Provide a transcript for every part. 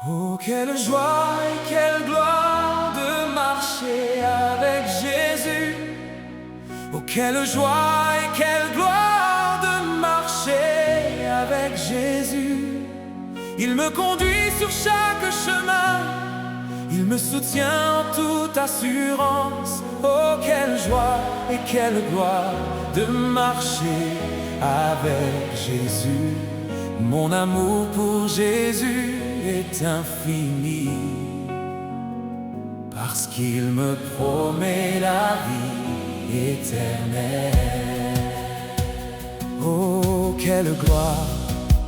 Oh, quelle joie et quelle gloire de marcher avec Jésus. Oh, quelle joie et quelle gloire de marcher avec Jésus. Il me conduit sur chaque chemin, il me soutient en toute assurance. Oh, quelle joie et quelle gloire de marcher avec Jésus. Mon amour pour Jésus est infini, parce qu'il me promet la vie éternelle. Oh, quelle gloire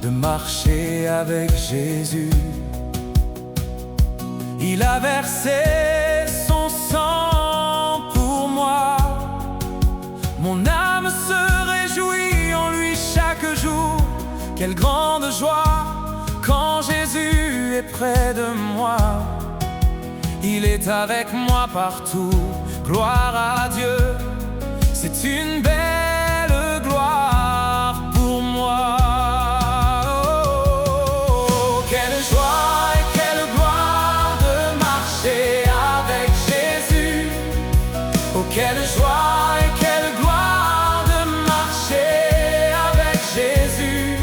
de marcher avec Jésus. Il a versé son sang pour moi. Mon âme se réjouit en lui chaque jour. Quelle grande joie quand Jésus est près de moi. Il est avec moi partout. Gloire à Dieu, c'est une belle gloire pour moi. Oh, quelle joie et quelle gloire de marcher avec Jésus. Oh, quelle joie et quelle gloire de marcher avec Jésus.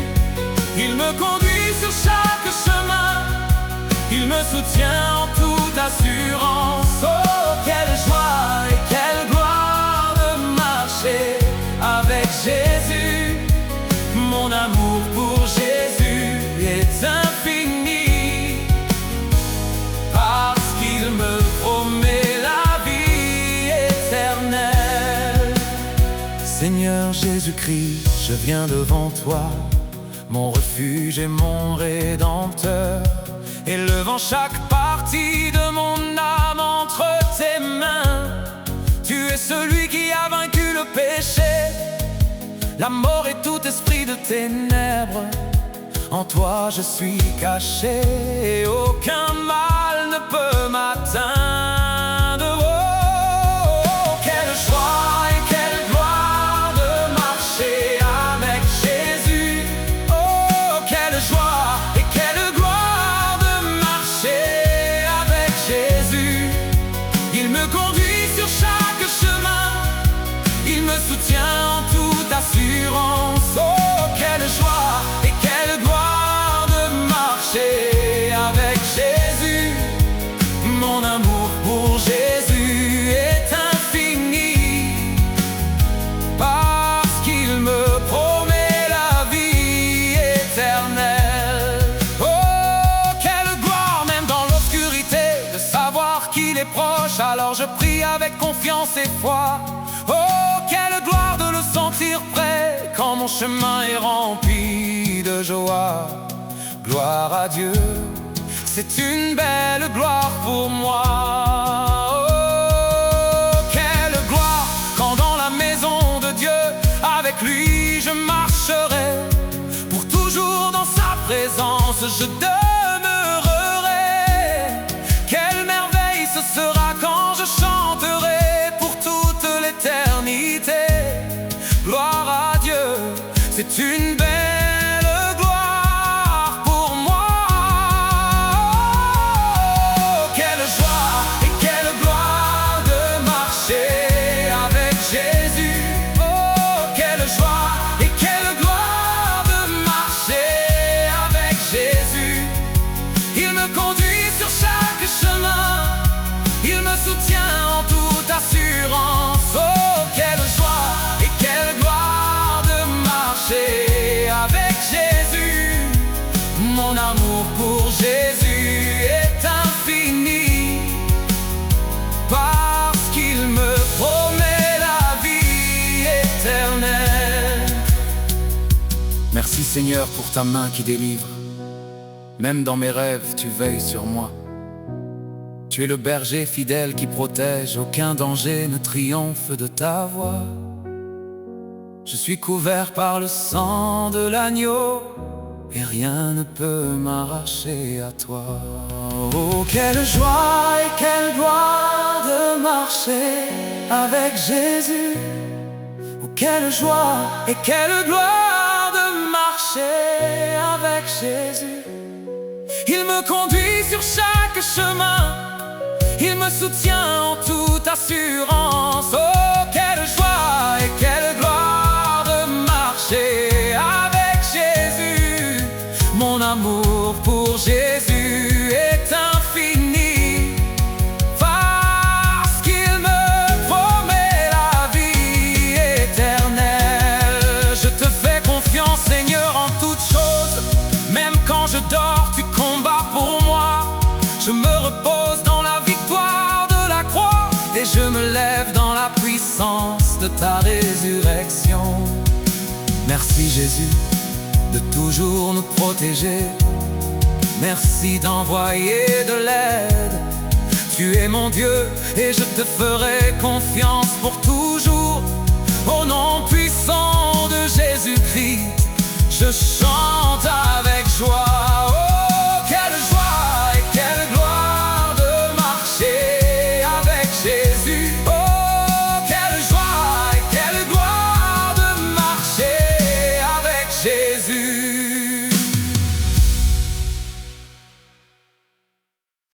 Il me conduit sur chaque chemin, il me soutient en toute assurance. Oh, quelle joie et quelle gloire de marcher avec Jésus. Mon amour pour Jésus est infini, parce qu'il me promet la vie éternelle. Seigneur Jésus-Christ, je viens devant toi, mon refuge et mon rédempteur, élevant chaque partie de mon âme entre tes mains. Tu es celui qui a vaincu le péché, la mort et tout esprit de ténèbres. En toi je suis caché et aucun mal ne peut m'atteindre. Oh, quelle joie et quelle gloire de marcher avec Jésus. Oh, quelle joie et quelle gloire de marcher avec Jésus. Il me conduit sur chaque chemin, il me soutient en toute assurance. Oh, quelle joie et quelle gloire de marcher avec Jésus. Mon amour pour Jésus est infini, parce qu'il me promet la vie éternelle. Oh, quelle gloire, même dans l'obscurité, de savoir qu'il est proche. Alors je prie avec confiance et foi. Oh, quelle gloire de le sentir près, quand mon chemin est rempli de joie. Gloire à Dieu, c'est une belle gloire pour moi. Oh, quelle gloire quand dans la maison de Dieu, avec lui je marcherai. Pour toujours dans sa présence je demeurerai. Quelle merveille ce sera quand je chanterai pour toute l'éternité. Gloire à Dieu, c'est une belle gloire pour moi. Oh, quelle joie et quelle gloire de marcher avec Jésus. Oh, quelle joie et quelle gloire de marcher avec Jésus. Il me conduit sur chaque chemin, il me soutient en toute assurance. Oh, quelle joie et quelle gloire de marcher avec Jésus. Mon amour pour Jésus est infini, parce qu'il me promet la vie éternelle. Merci Seigneur pour ta main qui délivre. Même dans mes rêves, tu veilles sur moi. Tu es le berger fidèle qui protège, aucun danger ne triomphe de ta voix. Je suis couvert par le sang de l'agneau, et rien ne peut m'arracher à toi. Oh, quelle joie et quelle gloire de marcher avec Jésus. Oh, quelle joie et quelle gloire de marcher avec Jésus. Il me conduit sur chaque chemin, il me soutient en toute assurance. Oh, quelle joie et quelle gloire de marcher avec Jésus. Mon amour pour Jésus est infini, parce qu'il me promet la vie éternelle. Je te fais confiance, Seigneur, en toutes choses. Même quand je dors, tu combats pour moi. Je me repose dans la victoire de la croix, et je me lève dans la puissance de ta résurrection. Merci Jésus de toujours nous protéger. Merci d'envoyer de l'aide. Tu es mon Dieu et je te ferai confiance pour toujours. Au nom puissant de Jésus-Christ, je chante avec joie.